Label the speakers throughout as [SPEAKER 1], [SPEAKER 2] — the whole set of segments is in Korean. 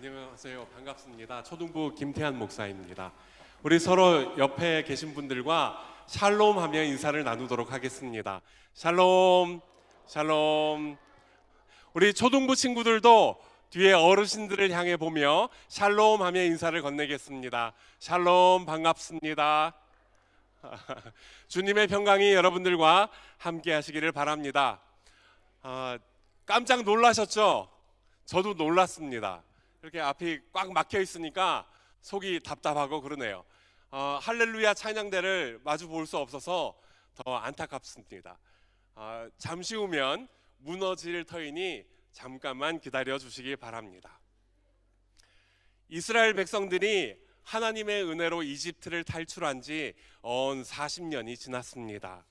[SPEAKER 1] 안녕하세요. 반갑습니다. 초등부 김태한 목사입니다. 우리 서로 옆에 계신 분들과 샬롬 하며 인사를 나누도록 하겠습니다. 샬롬, 샬롬. 우리 초등부 친구들도 뒤에 어르신들을 향해 보며 샬롬 하며 인사를 건네겠습니다. 샬롬, 반갑습니다. 주님의 평강이 여러분들과 함께 하시기를 바랍니다. 깜짝 놀라셨죠? 저도 놀랐습니다. 이렇게 앞이 꽉 막혀 있으니까 속이 답답하고 그러네요. 할렐루야 찬양대를 마주 볼 수 없어서 더 안타깝습니다. 잠시 후면 무너질 터이니 잠깐만 기다려 주시기 바랍니다. 이스라엘 백성들이 하나님의 은혜로 이집트를 탈출한 지 언 40년이 지났습니다.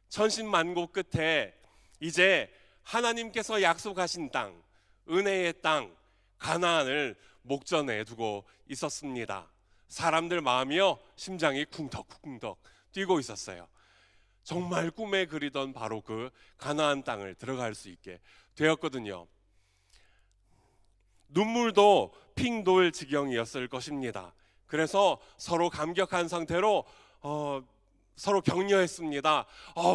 [SPEAKER 1] 천신만고 끝에 이제 하나님께서 약속하신 땅, 은혜의 땅 가나안을 목전에 두고 있었습니다. 사람들 마음이요, 심장이 쿵덕쿵덕 뛰고 있었어요. 정말 꿈에 그리던 바로 그 가나안 땅을 들어갈 수 있게 되었거든요. 눈물도 핑 돌 지경이었을 것입니다. 그래서 서로 감격한 상태로 서로 격려했습니다.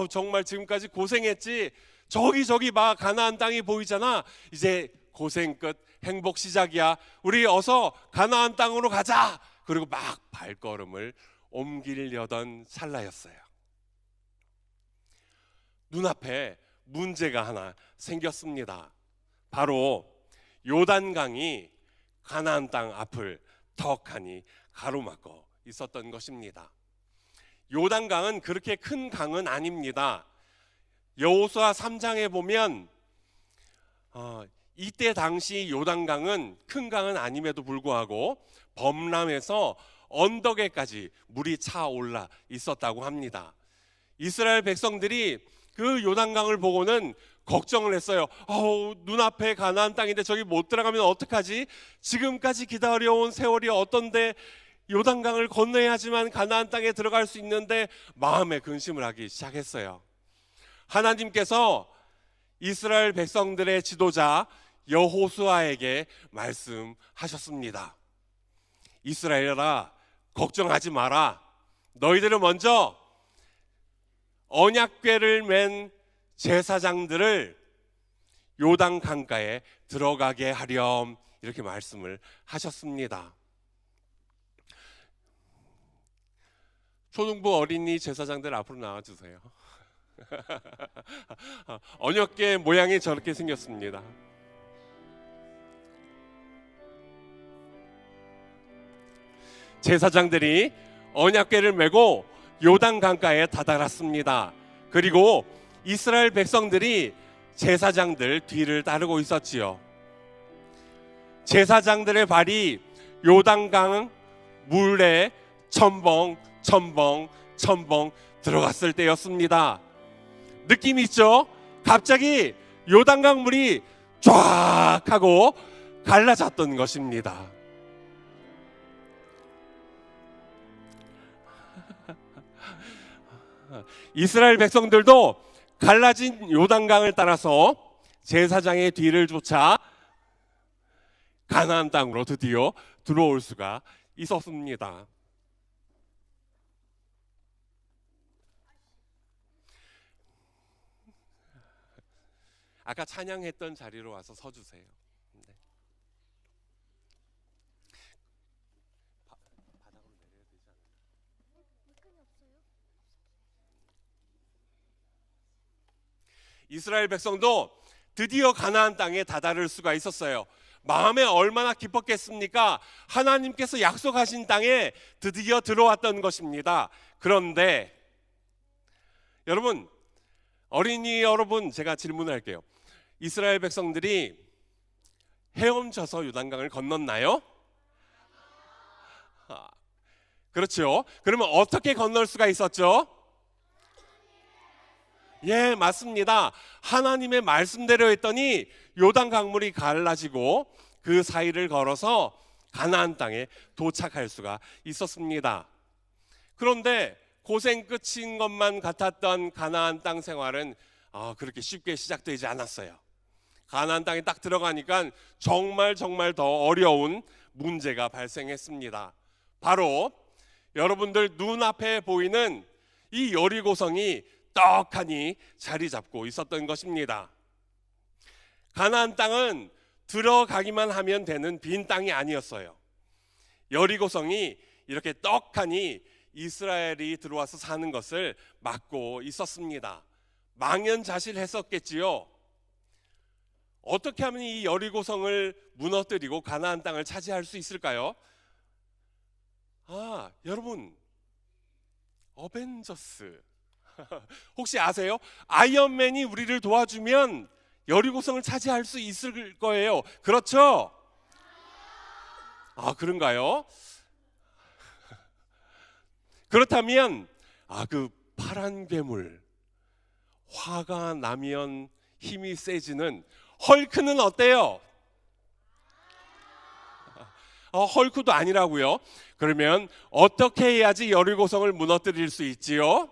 [SPEAKER 1] 정말 지금까지 고생했지. 저기 막 가나안 땅이 보이잖아. 이제 고생 끝, 행복 시작이야. 우리 어서 가나안 땅으로 가자. 그리고 막 발걸음을 옮기려던 찰나였어요. 눈앞에 문제가 하나 생겼습니다. 바로 요단강이 가나안 땅 앞을 턱하니 가로막고 있었던 것입니다. 요단강은 그렇게 큰 강은 아닙니다. 여호수아 3장에 보면 이때 당시 요단강은 큰 강은 아님에도 불구하고 범람해서 언덕에까지 물이 차올라 있었다고 합니다. 이스라엘 백성들이 그 요단강을 보고는 걱정을 했어요. 눈앞에 가나안 땅인데 저기 못 들어가면 어떡하지? 지금까지 기다려온 세월이 어떤데 요단강을 건너야지만 가나안 땅에 들어갈 수 있는데 마음에 근심을 하기 시작했어요. 하나님께서 이스라엘 백성들의 지도자 여호수아에게 말씀하셨습니다. 이스라엘아, 걱정하지 마라. 너희들은 먼저 언약궤를 맨 제사장들을 요단 강가에 들어가게 하렴, 이렇게 말씀을 하셨습니다. 초등부 어린이 제사장들 앞으로 나와주세요. 언약궤 모양이 저렇게 생겼습니다. 제사장들이 언약궤를 메고 요단 강가에 다다랐습니다. 그리고 이스라엘 백성들이 제사장들 뒤를 따르고 있었지요. 제사장들의 발이 요단강 물에 첨벙 들어갔을 때였습니다. 느낌 있죠? 갑자기 요단강 물이 쫙 하고 갈라졌던 것입니다. 이스라엘 백성들도 갈라진 요단강을 따라서 제사장의 뒤를 쫓아 가나안 땅으로 드디어 들어올 수가 있었습니다. 아까 찬양했던 자리로 와서 서주세요. 네. 바닥으로 내려야 되지 않을까? 이스라엘 백성도 드디어 가나안 땅에 다다를 수가 있었어요. 마음에 얼마나 기뻤겠습니까? 하나님께서 약속하신 땅에 드디어 들어왔던 것입니다. 그런데 여러분, 어린이 여러분, 제가 질문할게요. 이스라엘 백성들이 헤엄쳐서 요단강을 건넜나요? 그렇죠. 그러면 어떻게 건널 수가 있었죠? 예, 맞습니다. 하나님의 말씀대로 했더니 요단 강물이 갈라지고 그 사이를 걸어서 가나안 땅에 도착할 수가 있었습니다. 그런데 고생 끝인 것만 같았던 가나안 땅 생활은 그렇게 쉽게 시작되지 않았어요. 가나안 땅에 딱 들어가니까 정말 더 어려운 문제가 발생했습니다. 바로 여러분들 눈앞에 보이는 이 여리고성이 떡하니 자리 잡고 있었던 것입니다. 가나안 땅은 들어가기만 하면 되는 빈 땅이 아니었어요. 여리고성이 이렇게 떡하니 이스라엘이 들어와서 사는 것을 막고 있었습니다. 망연자실했었겠지요. 어떻게 하면 이 여리고성을 무너뜨리고 가나안 땅을 차지할 수 있을까요? 여러분, 어벤져스 혹시 아세요? 아이언맨이 우리를 도와주면 여리고성을 차지할 수 있을 거예요. 그렇죠? 그런가요? 그렇다면 그 파란 괴물, 화가 나면 힘이 세지는 헐크는 어때요? 헐크도 아니라고요? 그러면 어떻게 해야지 여리고성을 무너뜨릴 수 있지요?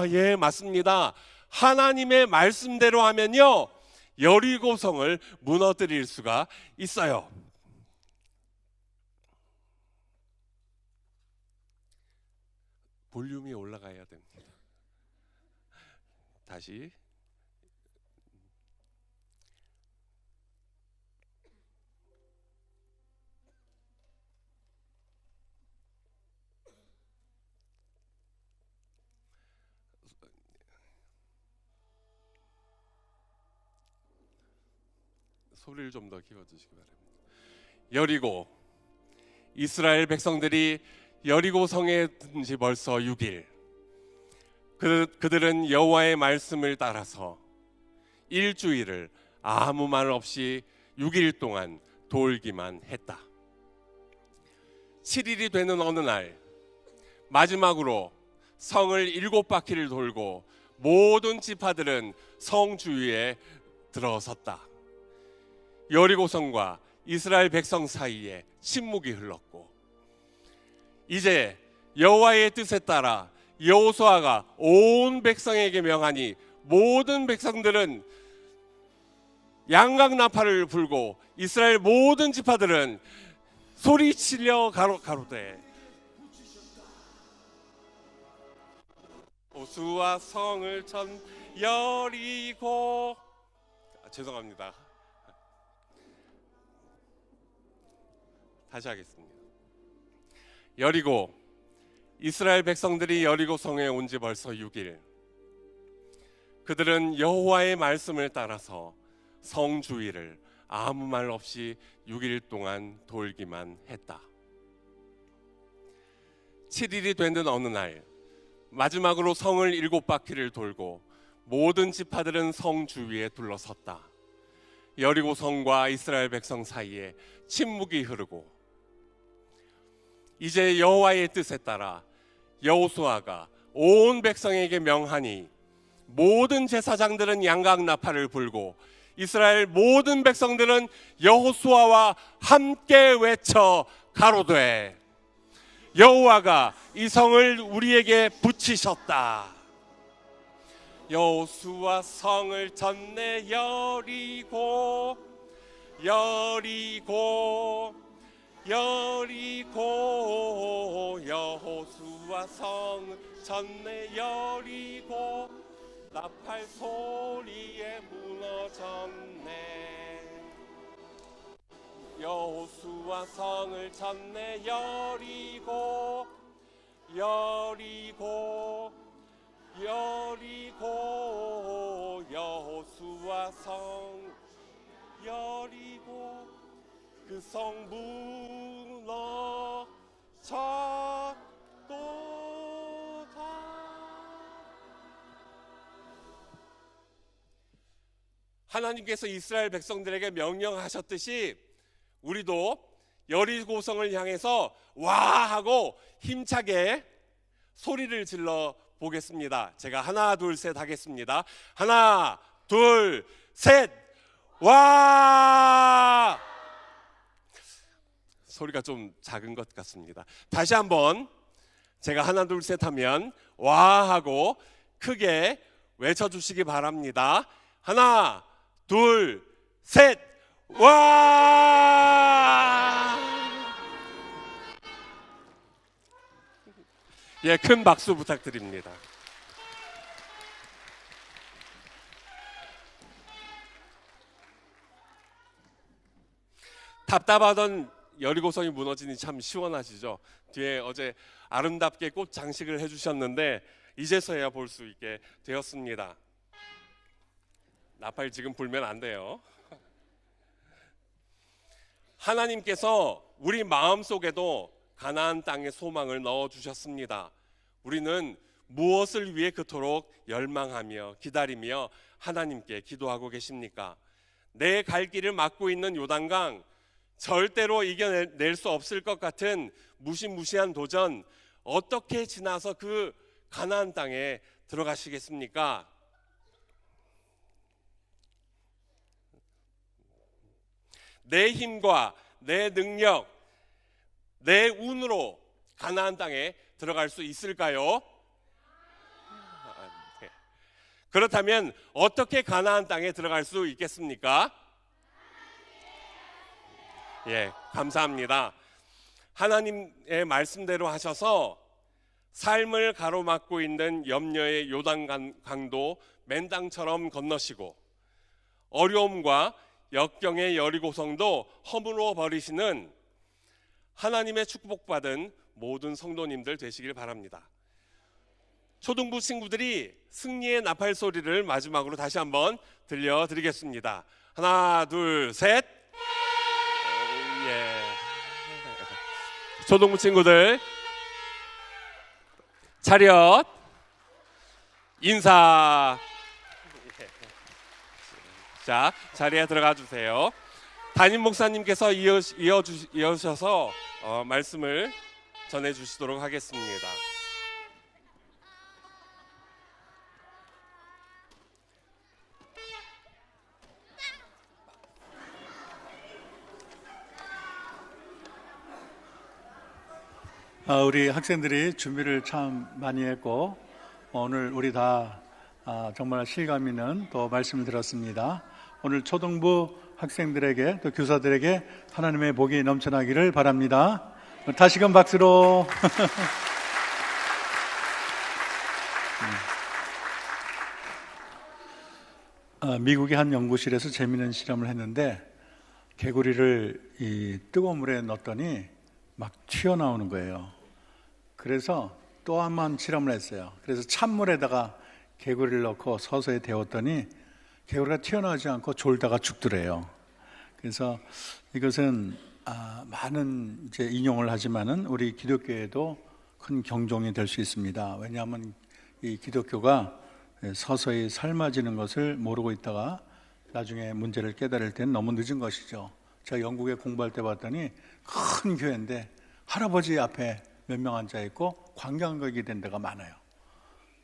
[SPEAKER 1] 예, 맞습니다. 하나님의 말씀대로 하면요, 여리고성을 무너뜨릴 수가 있어요. 볼륨이 올라가야 됩니다. 다시. 소리를 좀 더 키워주시기 바랍니다. 여리고, 이스라엘 백성들이 여리고 성에 든 지 벌써 6일. 그들은 여호와의 말씀을 따라서 일주일을 아무 말 없이 6일 동안 돌기만 했다. 7일이 되는 어느 날, 마지막으로 성을 7바퀴를 돌고 모든 지파들은 성 주위에 들어섰다. 여리고성과 이스라엘 백성 사이에 침묵이 흘렀고, 이제 여호와의 뜻에 따라 여호수아가 온 백성에게 명하니 모든 백성들은 양각나팔을 불고 이스라엘 모든 지파들은 소리치려 가로되 여호수아 성을 천 여리고, 죄송합니다. 다시 하겠습니다. 여리고, 이스라엘 백성들이 여리고 성에 온 지 벌써 6일. 그들은 여호와의 말씀을 따라서 성 주위를 아무 말 없이 6일 동안 돌기만 했다. 7일이 되는 어느 날, 마지막으로 성을 7바퀴를 돌고 모든 지파들은 성 주위에 둘러섰다. 여리고 성과 이스라엘 백성 사이에 침묵이 흐르고, 이제 여호와의 뜻에 따라 여호수아가 온 백성에게 명하니 모든 제사장들은 양각나팔을 불고 이스라엘 모든 백성들은 여호수아와 함께 외쳐 가로되 여호와가 이 성을 우리에게 붙이셨다. 여호수아 성을 쳤네 여리고, 여리고, 여리고, 여호수아 성을 쳤네 여리고, 나팔 소리에 무너졌네. 여호수아 성을 쳤네 여리고, 여리고, 여리고, 여호수아 성 여리고, 그 성 무너졌도다. 하나님께서 이스라엘 백성들에게 명령하셨듯이 우리도 여리고성을 향해서 와 하고 힘차게 소리를 질러 보겠습니다. 제가 하나 둘 셋 하겠습니다. 하나 둘 셋, 와! 소리가 좀 작은 것 같습니다. 다시 한번 제가 하나 둘 셋 하면 와 하고 크게 외쳐주시기 바랍니다. 하나, 둘, 셋, 와! 예, 큰 박수 부탁드립니다. 답답하던 여리고성이 무너지니 참 시원하시죠? 뒤에 어제 아름답게 꽃 장식을 해주셨는데 이제서야 볼 수 있게 되었습니다. 나팔 지금 불면 안 돼요. 하나님께서 우리 마음속에도 가나안 땅의 소망을 넣어주셨습니다. 우리는 무엇을 위해 그토록 열망하며 기다리며 하나님께 기도하고 계십니까? 내 갈 길을 막고 있는 요단강, 절대로 이겨낼 수 없을 것 같은 무시무시한 도전, 어떻게 지나서 그 가나안 땅에 들어가시겠습니까? 내 힘과 내 능력, 내 운으로 가나안 땅에 들어갈 수 있을까요? 네. 그렇다면 어떻게 가나안 땅에 들어갈 수 있겠습니까? 예, 감사합니다. 하나님의 말씀대로 하셔서 삶을 가로막고 있는 염려의 요단강도 맨땅처럼 건너시고 어려움과 역경의 여리고성도 허물어 버리시는 하나님의 축복받은 모든 성도님들 되시길 바랍니다. 초등부 친구들이 승리의 나팔 소리를 마지막으로 다시 한번 들려드리겠습니다. 하나, 둘, 셋. 예. 초등부 친구들 차렷 인사. 자, 자리에 들어가 주세요. 담임 목사님께서 이어주셔서 말씀을 전해주시도록 하겠습니다.
[SPEAKER 2] 우리 학생들이 준비를 참 많이 했고 오늘 우리 다 정말 실감 있는 또 말씀을 들었습니다. 오늘 초등부 학생들에게 또 교사들에게 하나님의 복이 넘쳐나기를 바랍니다. 다시금 박수로. 미국의 한 연구실에서 재미있는 실험을 했는데 개구리를 이 뜨거운 물에 넣었더니 막 튀어나오는 거예요. 그래서 또 한 번 실험을 했어요. 그래서 찬물에다가 개구리를 넣고 서서히 데웠더니 개구리가 튀어나오지 않고 졸다가 죽더래요. 그래서 이것은 많은 이제 인용을 하지만은 우리 기독교에도 큰 경종이 될 수 있습니다. 왜냐하면 이 기독교가 서서히 삶아지는 것을 모르고 있다가 나중에 문제를 깨달을 때는 너무 늦은 것이죠. 제가 영국에 공부할 때 봤더니 큰 교회인데 할아버지 앞에 몇 명 앉아 있고 관광객이 된 데가 많아요.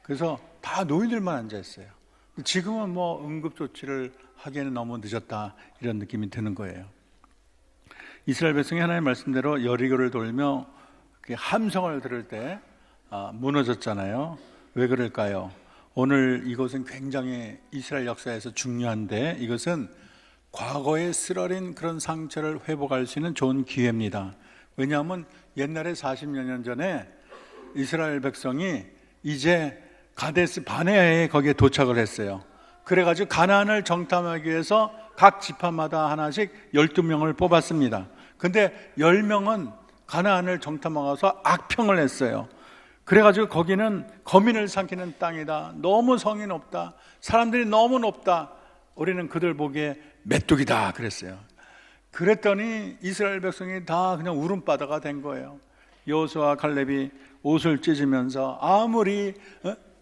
[SPEAKER 2] 그래서 다 노인들만 앉아 있어요. 지금은 뭐 응급조치를 하기에는 너무 늦었다 이런 느낌이 드는 거예요. 이스라엘 백성이 하나님의 말씀대로 여리고를 돌며 함성을 들을 때 무너졌잖아요. 왜 그럴까요? 오늘 이것은 굉장히 이스라엘 역사에서 중요한데 이것은 과거에 쓰러린 그런 상처를 회복할 수 있는 좋은 기회입니다. 왜냐하면 옛날에 40여 년 전에 이스라엘 백성이 이제 가데스 바네아에 거기에 도착을 했어요. 그래가지고 가나안을 정탐하기 위해서 각 지파마다 하나씩 12명을 뽑았습니다. 근데 10명은 가나안을 정탐하고서 악평을 했어요. 그래가지고 거기는 거민을 삼키는 땅이다. 너무 성이 높다. 사람들이 너무 높다. 우리는 그들 보기에 메뚜기다 그랬어요. 그랬더니 이스라엘 백성이 다 그냥 울음바다가 된 거예요. 여호수아와 갈렙이 옷을 찢으면서 아무리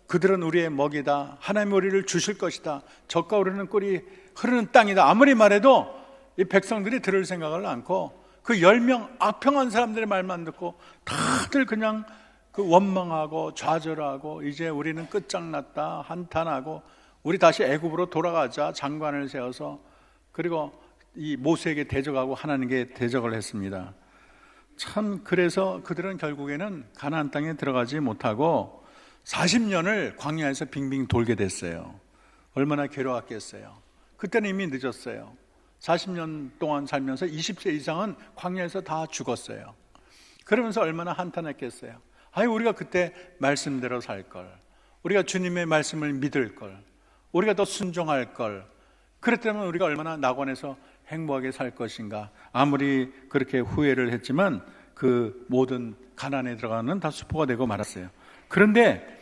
[SPEAKER 2] 그들은 우리의 먹이다. 하나님 우리를 주실 것이다. 젖과 우리는 꿀이 흐르는 땅이다. 아무리 말해도 이 백성들이 들을 생각을 않고 그 10명 악평한 사람들의 말만 듣고 다들 그냥 그 원망하고 좌절하고 이제 우리는 끝장났다 한탄하고 우리 다시 애굽으로 돌아가자 장관을 세워서 그리고 이 모세에게 대적하고 하나님께 대적을 했습니다. 참 그래서 그들은 결국에는 가나안 땅에 들어가지 못하고 40년을 광야에서 빙빙 돌게 됐어요. 얼마나 괴로웠겠어요. 그때는 이미 늦었어요. 40년 동안 살면서 20세 이상은 광야에서 다 죽었어요. 그러면서 얼마나 한탄했겠어요. 아니, 우리가 그때 말씀대로 살 걸, 우리가 주님의 말씀을 믿을 걸, 우리가 더 순종할 걸, 그랬다면 우리가 얼마나 낙원에서 행복하게 살 것인가. 아무리 그렇게 후회를 했지만 그 모든 가난에 들어가는 다 수포가 되고 말았어요. 그런데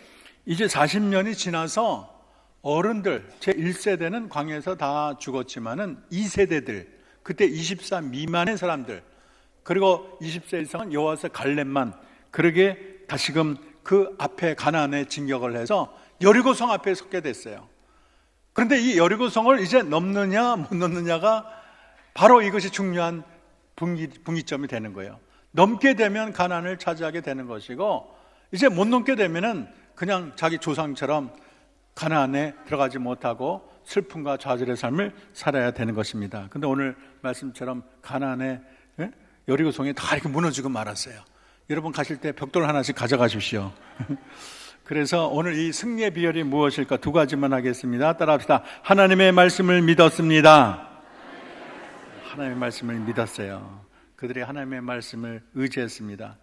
[SPEAKER 2] 이제 40년이 지나서 어른들, 제1세대는 광야에서 다 죽었지만은 2세대들, 그때 24 미만의 사람들, 그리고 20세 이상은 여호와서 갈렙만, 그러게 다시금 그 앞에 가나안에 진격을 해서 여리고성 앞에 섰게 됐어요. 그런데 이 여리고성을 이제 넘느냐 못 넘느냐가 바로 이것이 중요한 분기점이 되는 거예요. 넘게 되면 가나안을 차지하게 되는 것이고, 이제 못 넘게 되면은 그냥 자기 조상처럼 가나안에 들어가지 못하고 슬픔과 좌절의 삶을 살아야 되는 것입니다. 근데 오늘 말씀처럼 가나안의 여리고성이 다 이렇게 무너지고 말았어요. 여러분 가실 때 벽돌 하나씩 가져가십시오. 그래서 오늘 이 승리의 비결이 무엇일까? 두 가지만 하겠습니다. 따라합시다. 하나님의 말씀을 믿었습니다. 하나님의 말씀을 믿었어요. 그들이 하나님의 말씀을 의지했습니다.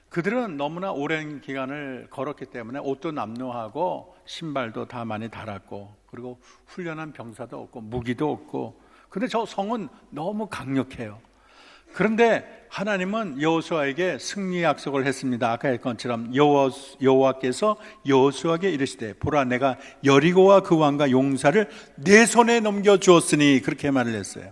[SPEAKER 2] 그들은 너무나 오랜 기간을 걸었기 때문에 옷도 남루하고 신발도 다 많이 닳았고, 그리고 훈련한 병사도 없고 무기도 없고, 근데 저 성은 너무 강력해요. 그런데 하나님은 여호수아에게 승리 약속을 했습니다. 아까 했던 것처럼 여호와께서 여호수아에게 이르시되 보라, 내가 여리고와 그 왕과 용사를 내 손에 넘겨주었으니, 그렇게 말을 했어요.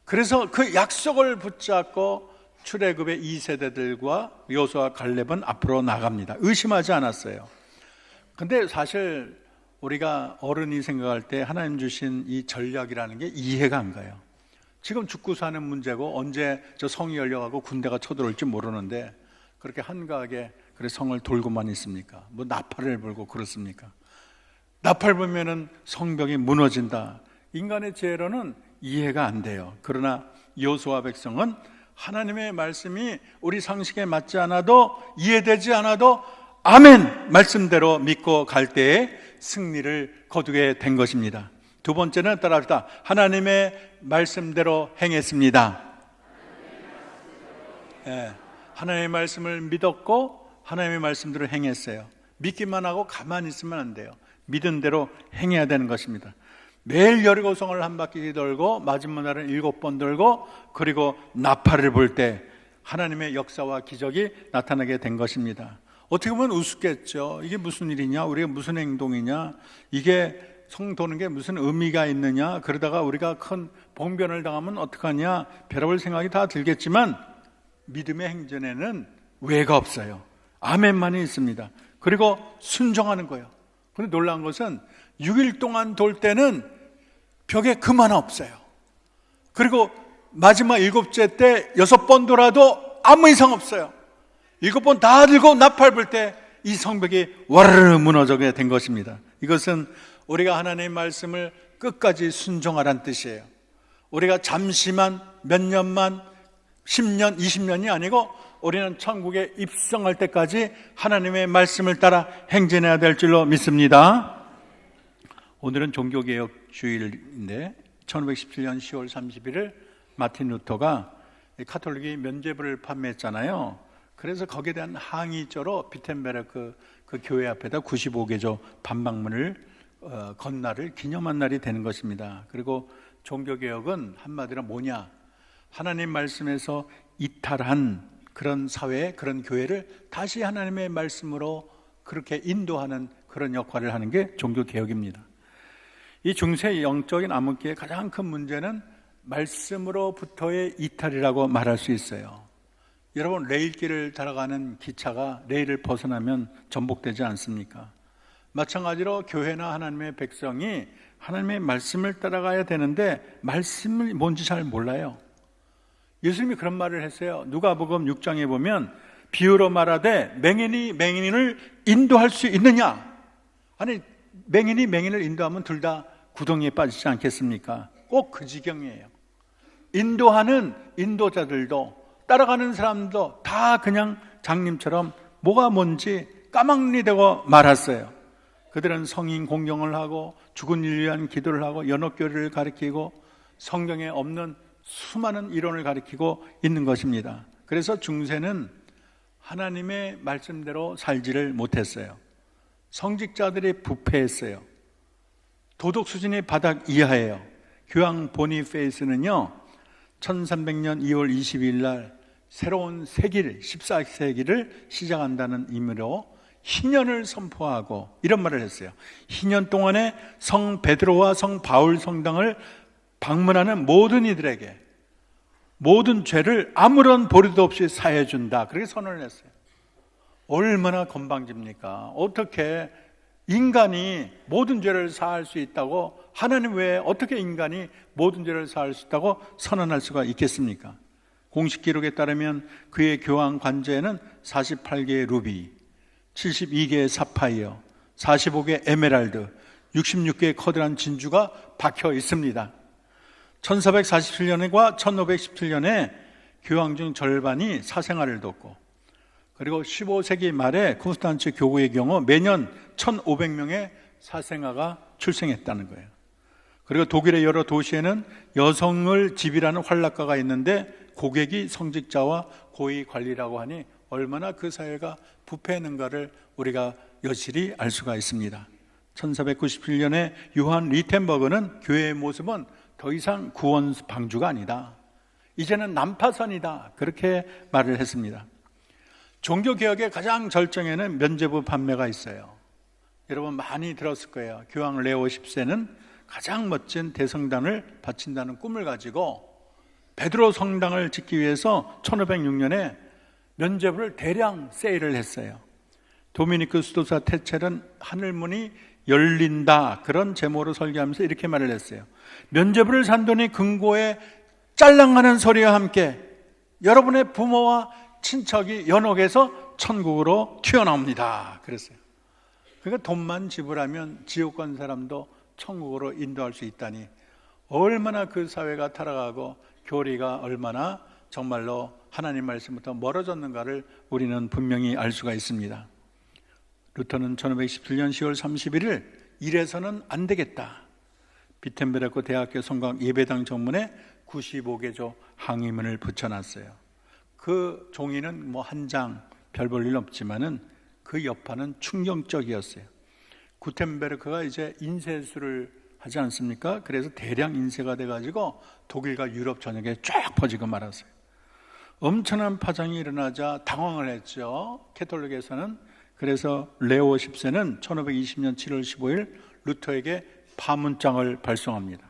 [SPEAKER 2] 그래서 그 약속을 붙잡고 출애굽의 2세대들과 여호수아 갈렙은 앞으로 나갑니다. 의심하지 않았어요. 근데 사실 우리가 어른이 생각할 때 하나님 주신 이 전략이라는 게 이해가 안 가요. 지금 죽고 사는 문제고 언제 저 성이 열려가고 군대가 쳐들어올지 모르는데 그렇게 한가하게 그래 성을 돌고만 있습니까? 뭐 나팔을 불고 그렇습니까? 나팔 불면은 성벽이 무너진다. 인간의 지혜로는 이해가 안 돼요. 그러나 여호수아 백성은 하나님의 말씀이 우리 상식에 맞지 않아도, 이해되지 않아도 아멘 말씀대로 믿고 갈 때에 승리를 거두게 된 것입니다. 두 번째는 따라합시다. 하나님의 말씀대로 행했습니다. 하나님의 말씀을 믿었고 하나님의 말씀대로 행했어요. 믿기만 하고 가만히 있으면 안 돼요. 믿은 대로 행해야 되는 것입니다. 매일 여리고성을 한 바퀴 돌고 마지막 날은 7번 돌고, 그리고 나팔을 불 때 하나님의 역사와 기적이 나타나게 된 것입니다. 어떻게 보면 우습겠죠. 이게 무슨 일이냐, 우리가 무슨 행동이냐, 이게 성 도는 게 무슨 의미가 있느냐, 그러다가 우리가 큰 봉변을 당하면 어떡하냐, 별의별 생각이 다 들겠지만 믿음의 행전에는 왜가 없어요. 아멘만이 있습니다. 그리고 순종하는 거예요. 그런데 놀라운 것은 6일 동안 돌 때는 벽에 금 하나 없어요. 그리고 마지막 7째 때 6번 돌아도 아무 이상 없어요. 7번 다 들고 나팔 불 때 이 성벽이 와르르 무너지게 된 것입니다. 이것은 우리가 하나님의 말씀을 끝까지 순종하라는 뜻이에요. 우리가 잠시만, 몇 년만, 10년, 20년이 아니고 우리는 천국에 입성할 때까지 하나님의 말씀을 따라 행진해야 될 줄로 믿습니다. 오늘은 종교개혁 주일인데 1517년 10월 31일 마틴 루터가 카톨릭이 면죄부를 판매했잖아요. 그래서 거기에 대한 항의조로 비텐베르크 그 교회 앞에다 95개조 반박문을 건 날을 기념한 날이 되는 것입니다. 그리고 종교개혁은 한마디로 뭐냐, 하나님 말씀에서 이탈한 그런 사회, 그런 교회를 다시 하나님의 말씀으로 그렇게 인도하는 그런 역할을 하는 게 종교개혁입니다. 이 중세 영적인 암흑기의 가장 큰 문제는 말씀으로부터의 이탈이라고 말할 수 있어요. 여러분, 레일길을 따라가는 기차가 레일을 벗어나면 전복되지 않습니까? 마찬가지로 교회나 하나님의 백성이 하나님의 말씀을 따라가야 되는데 말씀이 뭔지 잘 몰라요. 예수님이 그런 말을 했어요. 누가복음 6장에 보면 비유로 말하되 맹인이 맹인을 인도할 수 있느냐? 아니, 맹인이 맹인을 인도하면 둘 다 구덩이에 빠지지 않겠습니까? 꼭 그 지경이에요. 인도하는 인도자들도 따라가는 사람도 다 그냥 장님처럼 뭐가 뭔지 까막눈이 되고 말았어요. 그들은 성인 공경을 하고 죽은 이를 위한 기도를 하고 연옥교리를 가리키고 성경에 없는 수많은 이론을 가리키고 있는 것입니다. 그래서 중세는 하나님의 말씀대로 살지를 못했어요. 성직자들이 부패했어요. 도덕 수준이 바닥 이하예요. 교황 보니페이스는요 1300년 2월 22일 날 새로운 세기를 14세기를 시작한다는 의미로 희년을 선포하고 이런 말을 했어요. 희년 동안에 성 베드로와 성 바울 성당을 방문하는 모든 이들에게 모든 죄를 아무런 보류도 없이 사해 준다. 그렇게 선언을 했어요. 얼마나 건방집니까? 어떻게 인간이 모든 죄를 사할 수 있다고, 하나님 외에 어떻게 인간이 모든 죄를 사할 수 있다고 선언할 수가 있겠습니까? 공식 기록에 따르면 그의 교황 관제에는 48개의 루비, 72개의 사파이어, 45개의 에메랄드, 66개의 커다란 진주가 박혀 있습니다. 1447년과 1517년에 교황 중 절반이 사생활을 뒀고, 그리고 15세기 말에 콘스탄츠 교구의 경우 매년 1500명의 사생아가 출생했다는 거예요. 그리고 독일의 여러 도시에는 여성을 집이라는 활락가가 있는데 고객이 성직자와 고위 관리라고 하니 얼마나 그 사회가 부패했는가를 우리가 여실히 알 수가 있습니다. 1497년에 요한 리텐버그는 교회의 모습은 더 이상 구원 방주가 아니다, 이제는 난파선이다, 그렇게 말을 했습니다. 종교개혁의 가장 절정에는 면죄부 판매가 있어요. 여러분 많이 들었을 거예요. 교황 레오 10세는 가장 멋진 대성당을 바친다는 꿈을 가지고 베드로 성당을 짓기 위해서 1506년에 면죄부를 대량 세일을 했어요. 도미니크 수도사 테첼은 하늘문이 열린다, 그런 제목으로 설교하면서 이렇게 말을 했어요. 면죄부를 산 돈이 금고에 짤랑하는 소리와 함께 여러분의 부모와 친척이 연옥에서 천국으로 튀어나옵니다, 그랬어요. 그러니까 돈만 지불하면 지옥 간 사람도 천국으로 인도할 수 있다니 얼마나 그 사회가 타락하고 교리가 얼마나 정말로 하나님 말씀부터 멀어졌는가를 우리는 분명히 알 수가 있습니다. 루터는 1517년 10월 31일 이래서는 안 되겠다, 비텐베르크 대학교 성곽 예배당 정문에 95개조 항의문을 붙여놨어요. 그 종이는 뭐 한 장 별 볼 일 없지만은 그 여파는 충격적이었어요. 구텐베르크가 이제 인쇄술을 하지 않습니까? 그래서 대량 인쇄가 돼가지고 독일과 유럽 전역에 쫙 퍼지고 말았어요. 엄청난 파장이 일어나자 당황을 했죠, 캐톨릭에서는. 그래서 레오 10세는 1520년 7월 15일 루터에게 파문장을 발송합니다.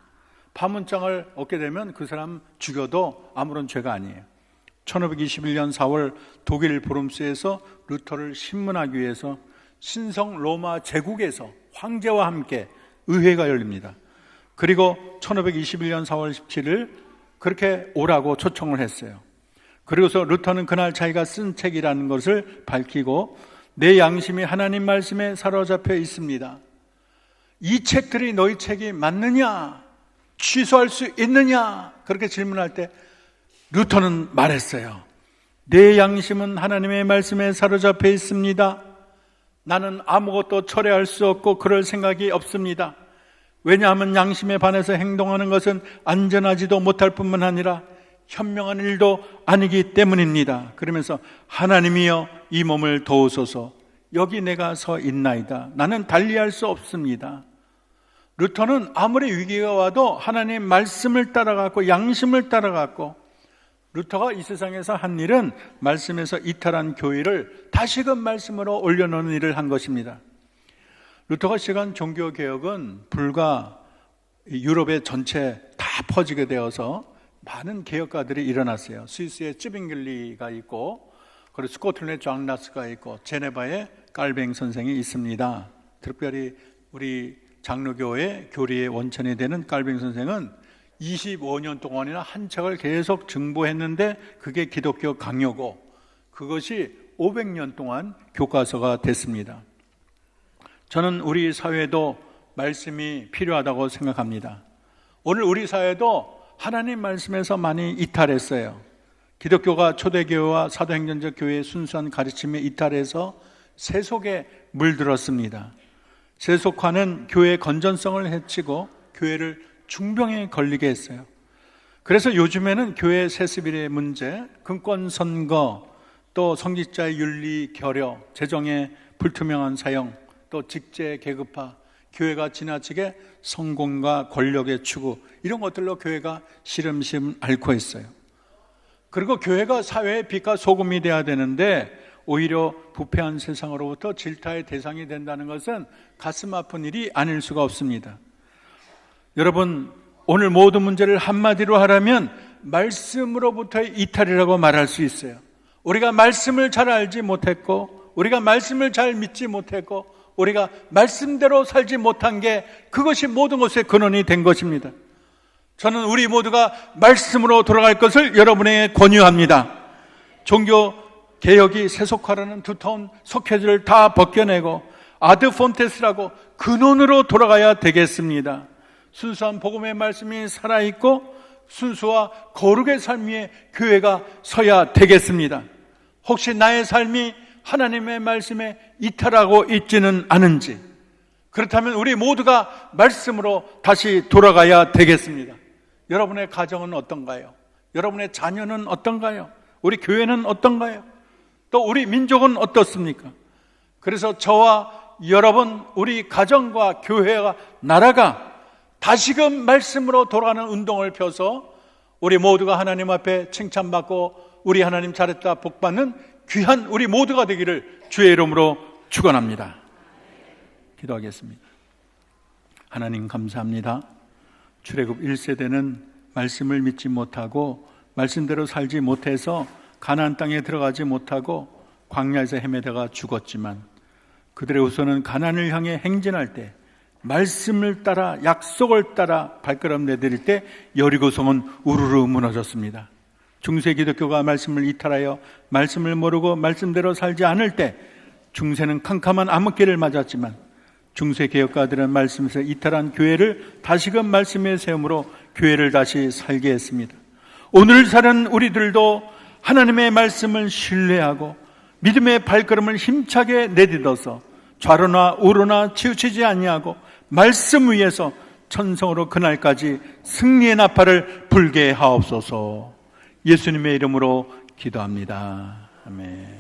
[SPEAKER 2] 파문장을 얻게 되면 그 사람 죽여도 아무런 죄가 아니에요. 1521년 4월 독일 브롬스에서 루터를 신문하기 위해서 신성 로마 제국에서 황제와 함께 의회가 열립니다. 그리고 1521년 4월 17일 그렇게 오라고 초청을 했어요. 그리고서 루터는 그날 자기가 쓴 책이라는 것을 밝히고 내 양심이 하나님 말씀에 사로잡혀 있습니다, 이 책들이 너희 책이 맞느냐, 취소할 수 있느냐, 그렇게 질문할 때 루터는 말했어요. 내 양심은 하나님의 말씀에 사로잡혀 있습니다. 나는 아무것도 철회할 수 없고 그럴 생각이 없습니다. 왜냐하면 양심에 반해서 행동하는 것은 안전하지도 못할 뿐만 아니라 현명한 일도 아니기 때문입니다. 그러면서 하나님이여 이 몸을 도우소서, 여기 내가 서 있나이다, 나는 달리할 수 없습니다. 루터는 아무리 위기가 와도 하나님 말씀을 따라갔고 양심을 따라갔고, 루터가 이 세상에서 한 일은 말씀에서 이탈한 교회를 다시금 말씀으로 올려놓는 일을 한 것입니다. 루터가 시작한 종교개혁은 불과 유럽의 전체 다 퍼지게 되어서 많은 개혁가들이 일어났어요. 스위스의 쯔빙글리가 있고, 그리고 스코틀랜드의 존 라스가 있고, 제네바의 깔뱅 선생이 있습니다. 특별히 우리 장로교회 교리의 원천이 되는 깔뱅 선생은 25년 동안이나 한 책을 계속 증보했는데 그게 기독교 강요고, 그것이 500년 동안 교과서가 됐습니다. 저는 우리 사회도 말씀이 필요하다고 생각합니다. 오늘 우리 사회도 하나님 말씀에서 많이 이탈했어요. 기독교가 초대교회와 사도행전적 교회의 순수한 가르침에 이탈해서 세속에 물들었습니다. 세속화는 교회의 건전성을 해치고 교회를 중병에 걸리게 했어요. 그래서 요즘에는 교회 세습일의 문제, 금권 선거, 또 성직자의 윤리 결여, 재정의 불투명한 사용, 또 직제 계급화, 교회가 지나치게 성공과 권력의 추구, 이런 것들로 교회가 시름시름 앓고 있어요. 그리고 교회가 사회의 빛과 소금이 되어야 되는데 오히려 부패한 세상으로부터 질타의 대상이 된다는 것은 가슴 아픈 일이 아닐 수가 없습니다. 여러분, 오늘 모든 문제를 한마디로 하라면 말씀으로부터의 이탈이라고 말할 수 있어요. 우리가 말씀을 잘 알지 못했고, 우리가 말씀을 잘 믿지 못했고, 우리가 말씀대로 살지 못한 게 그것이 모든 것의 근원이 된 것입니다. 저는 우리 모두가 말씀으로 돌아갈 것을 여러분에게 권유합니다. 종교 개혁이 세속화라는 두터운 속해질을 다 벗겨내고 아드 폰테스라고 근원으로 돌아가야 되겠습니다. 순수한 복음의 말씀이 살아있고 순수와 거룩의 삶 위에 교회가 서야 되겠습니다. 혹시 나의 삶이 하나님의 말씀에 이탈하고 있지는 않은지, 그렇다면 우리 모두가 말씀으로 다시 돌아가야 되겠습니다. 여러분의 가정은 어떤가요? 여러분의 자녀는 어떤가요? 우리 교회는 어떤가요? 또 우리 민족은 어떻습니까? 그래서 저와 여러분, 우리 가정과 교회와 나라가 다시금 말씀으로 돌아가는 운동을 펴서 우리 모두가 하나님 앞에 칭찬받고 우리 하나님 잘했다 복받는 귀한 우리 모두가 되기를 주의 이름으로 축원합니다. 기도하겠습니다. 하나님 감사합니다. 출애굽 1세대는 말씀을 믿지 못하고 말씀대로 살지 못해서 가나안 땅에 들어가지 못하고 광야에서 헤매다가 죽었지만 그들의 후손은 가나안을 향해 행진할 때 말씀을 따라 약속을 따라 발걸음 내디딜 때 여리고성은 우르르 무너졌습니다. 중세 기독교가 말씀을 이탈하여 말씀을 모르고 말씀대로 살지 않을 때 중세는 캄캄한 암흑기를 맞았지만 중세 개혁가들은 말씀에서 이탈한 교회를 다시금 말씀에 세움으로 교회를 다시 살게 했습니다. 오늘 사는 우리들도 하나님의 말씀을 신뢰하고 믿음의 발걸음을 힘차게 내딛어서 좌로나 우로나 치우치지 아니하고 말씀 위에서 천성으로 그날까지 승리의 나팔을 불게 하옵소서. 예수님의 이름으로 기도합니다. 아멘.